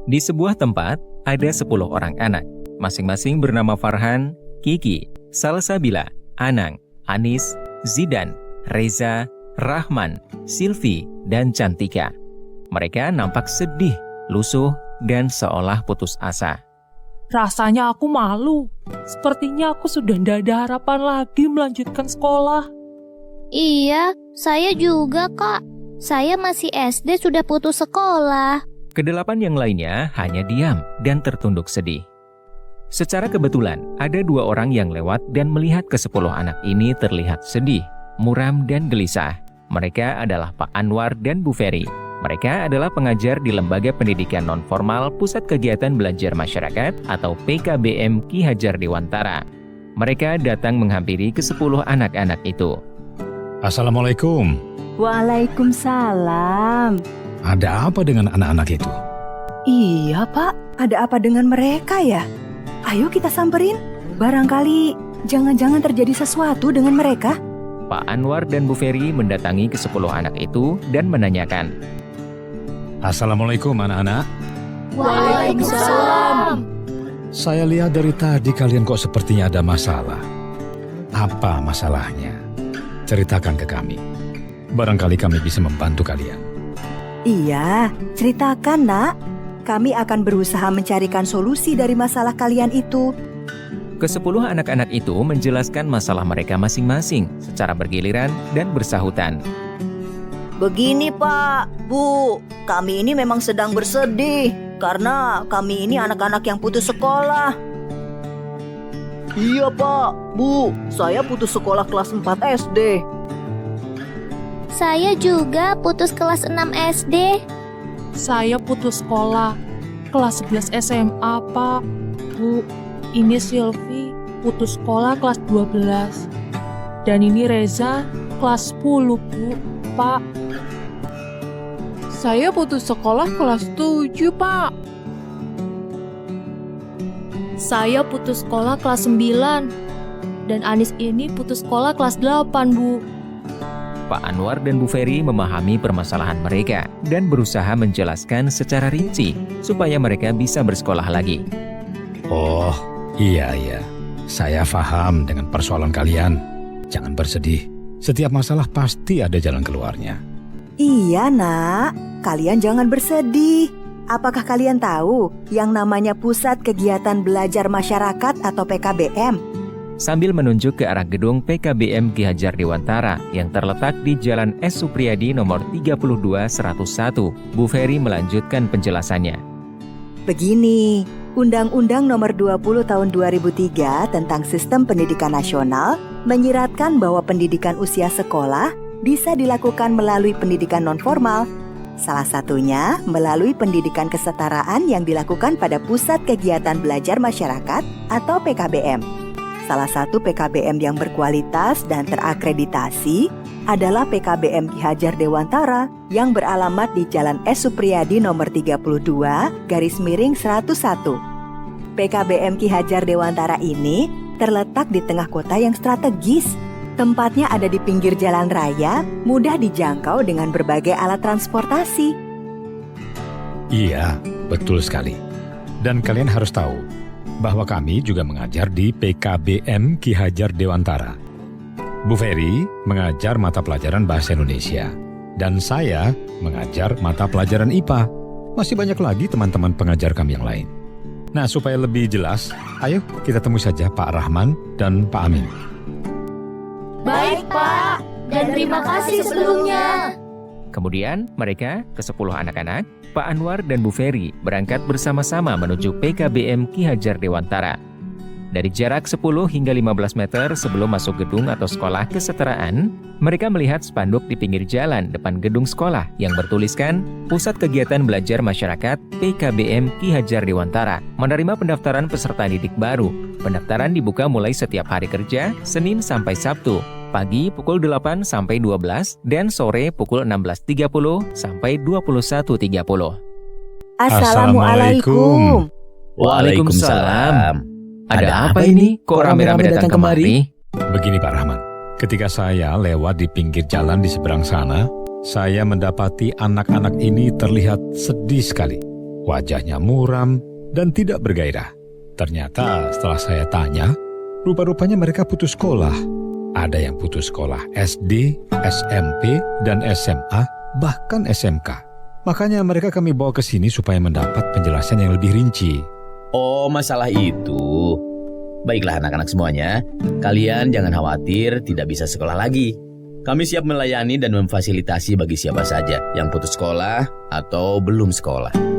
Di sebuah tempat, ada 10 orang anak, masing-masing bernama Farhan, Kiki, Salsabila, Anang, Anis, Zidan, Reza, Rahman, Silvi, dan Cantika. Mereka nampak sedih, lusuh, dan seolah putus asa. Rasanya aku malu. Sepertinya aku sudah tidak ada harapan lagi melanjutkan sekolah. Iya, saya juga, Kak. Saya masih SD sudah putus sekolah. Kedelapan yang lainnya hanya diam dan tertunduk sedih. Secara kebetulan, ada 2 orang yang lewat dan melihat ke-10 anak ini terlihat sedih, muram, dan gelisah. Mereka adalah Pak Anwar dan Bu Ferry. Mereka adalah pengajar di Lembaga Pendidikan Nonformal Pusat Kegiatan Belajar Masyarakat atau PKBM Ki Hajar Dewantara. Mereka datang menghampiri ke-10 anak-anak itu. Assalamualaikum. Waalaikumsalam. Ada apa dengan anak-anak itu? Iya, Pak. Ada apa dengan mereka ya? Ayo kita samperin. Barangkali jangan-jangan terjadi sesuatu dengan mereka. Pak Anwar dan Bu Ferry mendatangi ke-10 anak itu dan menanyakan. Assalamualaikum anak-anak. Waalaikumsalam. Saya lihat dari tadi kalian kok sepertinya ada masalah. Apa masalahnya? Ceritakan ke kami. Barangkali kami bisa membantu kalian. Iya, ceritakan, Nak. Kami akan berusaha mencarikan solusi dari masalah kalian itu. Ke-10 anak-anak itu menjelaskan masalah mereka masing-masing secara bergiliran dan bersahutan. Begini Pak, Bu, kami ini memang sedang bersedih karena kami ini anak-anak yang putus sekolah. Iya Pak, Bu, saya putus sekolah kelas 4 SD. Saya juga putus kelas 6 SD. Saya putus sekolah, kelas 11 SMA, Pak. Bu, ini Silvi, putus sekolah kelas 12. Dan ini Reza, kelas 10, Bu. Pak. Saya putus sekolah kelas 7, Pak. Saya putus sekolah kelas 9. Dan Anis ini putus sekolah kelas 8, Bu. Pak Anwar dan Bu Ferry memahami permasalahan mereka dan berusaha menjelaskan secara rinci supaya mereka bisa bersekolah lagi. Oh, iya. Saya paham dengan persoalan kalian. Jangan bersedih. Setiap masalah pasti ada jalan keluarnya. Iya, Nak. Kalian jangan bersedih. Apakah kalian tahu yang namanya Pusat Kegiatan Belajar Masyarakat atau PKBM? Sambil menunjuk ke arah gedung PKBM Ki Hajar Dewantara yang terletak di Jalan S. Supriyadi nomor 32101, Bu Ferry melanjutkan penjelasannya. Begini, Undang-Undang Nomor 20 Tahun 2003 tentang Sistem Pendidikan Nasional menyiratkan bahwa pendidikan usia sekolah bisa dilakukan melalui pendidikan nonformal. Salah satunya melalui pendidikan kesetaraan yang dilakukan pada Pusat Kegiatan Belajar Masyarakat atau PKBM. Salah satu PKBM yang berkualitas dan terakreditasi adalah PKBM Ki Hajar Dewantara yang beralamat di Jalan S. Supriyadi nomor 32/101. PKBM Ki Hajar Dewantara ini terletak di tengah kota yang strategis. Tempatnya ada di pinggir jalan raya, mudah dijangkau dengan berbagai alat transportasi. Iya, betul sekali. Dan kalian harus tahu bahwa kami juga mengajar di PKBM Ki Hajar Dewantara. Bu Ferry mengajar mata pelajaran Bahasa Indonesia, dan saya mengajar mata pelajaran IPA. Masih banyak lagi teman-teman pengajar kami yang lain. Nah, supaya lebih jelas, ayo kita temui saja Pak Rahman dan Pak Amin. Baik, Pak. Dan terima kasih sebelumnya. Kemudian mereka, ke-10 anak-anak, Pak Anwar dan Bu Ferry berangkat bersama-sama menuju PKBM Ki Hajar Dewantara. Dari jarak 10 hingga 15 meter sebelum masuk gedung atau sekolah kesetaraan, mereka melihat spanduk di pinggir jalan depan gedung sekolah yang bertuliskan Pusat Kegiatan Belajar Masyarakat PKBM Ki Hajar Dewantara menerima pendaftaran peserta didik baru. Pendaftaran dibuka mulai setiap hari kerja, Senin sampai Sabtu, pagi pukul 8 sampai 12 dan sore pukul 16.30 sampai 21.30. Assalamualaikum. Waalaikumsalam. Ada apa ini? Kok rame-rame datang kemari? Begini Pak Rahman, ketika saya lewat di pinggir jalan di seberang sana, saya mendapati anak-anak ini terlihat sedih sekali. Wajahnya muram dan tidak bergairah. Ternyata setelah saya tanya, rupa-rupanya mereka putus sekolah. Ada yang putus sekolah SD, SMP, dan SMA, bahkan SMK. Makanya mereka kami bawa ke sini supaya mendapat penjelasan yang lebih rinci. Oh, masalah itu. Baiklah anak-anak semuanya, kalian jangan khawatir tidak bisa sekolah lagi. Kami siap melayani dan memfasilitasi bagi siapa saja yang putus sekolah atau belum sekolah.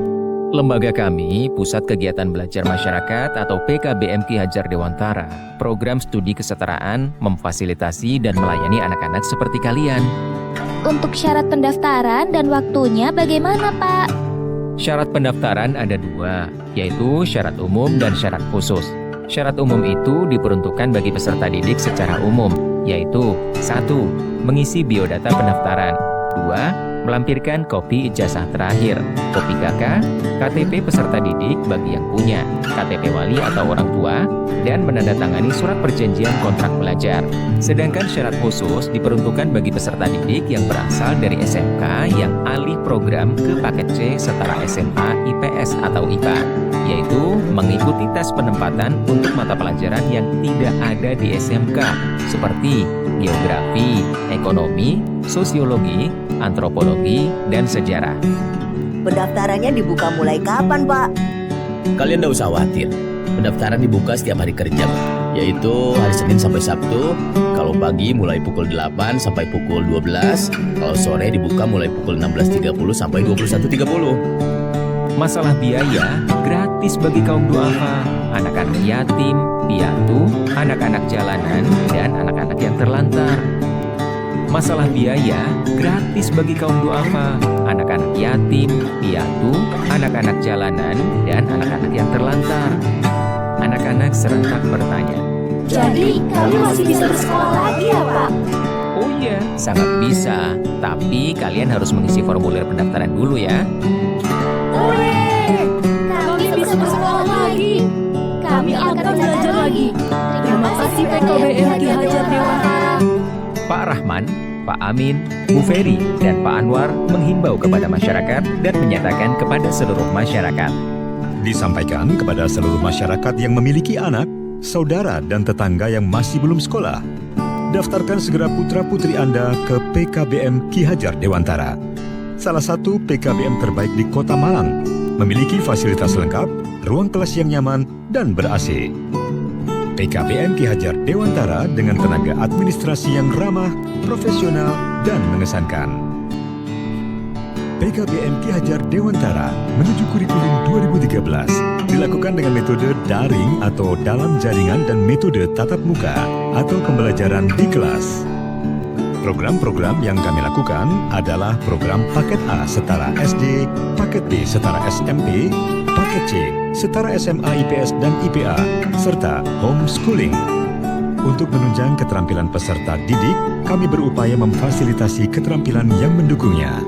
Lembaga kami, Pusat Kegiatan Belajar Masyarakat atau PKBM Ki Hajar Dewantara, program studi kesetaraan, memfasilitasi dan melayani anak-anak seperti kalian. Untuk syarat pendaftaran dan waktunya bagaimana, Pak? Syarat pendaftaran ada 2, yaitu syarat umum dan syarat khusus. Syarat umum itu diperuntukkan bagi peserta didik secara umum, yaitu 1. Mengisi biodata pendaftaran. 2. Melampirkan kopi ijazah terakhir, kopi KK, KTP peserta didik bagi yang punya, KTP wali atau orang tua, dan menandatangani surat perjanjian kontrak belajar. Sedangkan syarat khusus diperuntukkan bagi peserta didik yang berasal dari SMK yang alih program ke paket C setara SMA IPS atau IPA, yaitu mengikuti tes penempatan untuk mata pelajaran yang tidak ada di SMK, seperti geografi, ekonomi, sosiologi, antropologi, dan sejarah. Pendaftarannya dibuka mulai kapan, Pak? Kalian tidak usah khawatir. Pendaftaran dibuka setiap hari kerja, yaitu hari Senin sampai Sabtu. Kalau pagi mulai pukul 8 sampai pukul 12. Kalau sore dibuka mulai pukul 16.30 sampai 21.30. Masalah biaya, gratis bagi kaum duafa, anak-anak yatim, piatu, anak-anak jalanan, dan anak-anak yang terlantar. Masalah biaya, gratis bagi kaum duafa, anak-anak yatim, piatu, anak-anak jalanan, dan anak-anak yang terlantar. Anak-anak serentak bertanya, Jadi kami masih bisa bersekolah lagi ya, Pak? "Oh iya, sangat bisa, tapi kalian harus mengisi formulir pendaftaran dulu ya." Kami bisa bersekolah lagi. Kami akan belajar lagi. Terima kasih PKBM Ki Hajar Dewantara. Pak Rahman, Pak Amin, Bu Ferry, dan Pak Anwar menghimbau kepada masyarakat dan menyatakan kepada seluruh masyarakat. Disampaikan kepada seluruh masyarakat yang memiliki anak, saudara, dan tetangga yang masih belum sekolah. Daftarkan segera putra-putri Anda ke PKBM Ki Hajar Dewantara. Salah satu PKBM terbaik di Kota Malang, memiliki fasilitas lengkap, ruang kelas yang nyaman, dan ber-AC. PKBM Ki Hajar Dewantara dengan tenaga administrasi yang ramah, profesional, dan mengesankan. PKBM Ki Hajar Dewantara menuju kurikulum 2013 dilakukan dengan metode daring atau dalam jaringan dan metode tatap muka atau pembelajaran di kelas. Program-program yang kami lakukan adalah program paket A setara SD, paket B setara SMP, paket C setara SMA IPS dan IPA, serta homeschooling. Untuk menunjang keterampilan peserta didik, kami berupaya memfasilitasi keterampilan yang mendukungnya.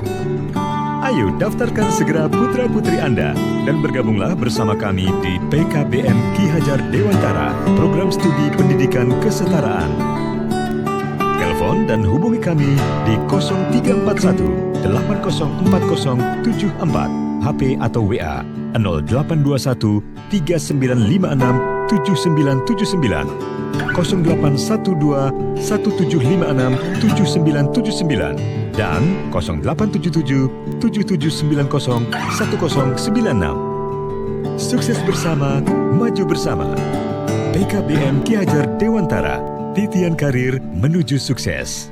Ayo daftarkan segera putra-putri Anda dan bergabunglah bersama kami di PKBM Ki Hajar Dewantara, program studi pendidikan kesetaraan. Telepon dan hubungi kami di 0341 804074, HP atau WA 0821 3956 7979, 0812 1756 7979, dan 0877 7790 1096. Sukses bersama, maju bersama. PKBM Ki Hajar Dewantara, titian karir menuju sukses.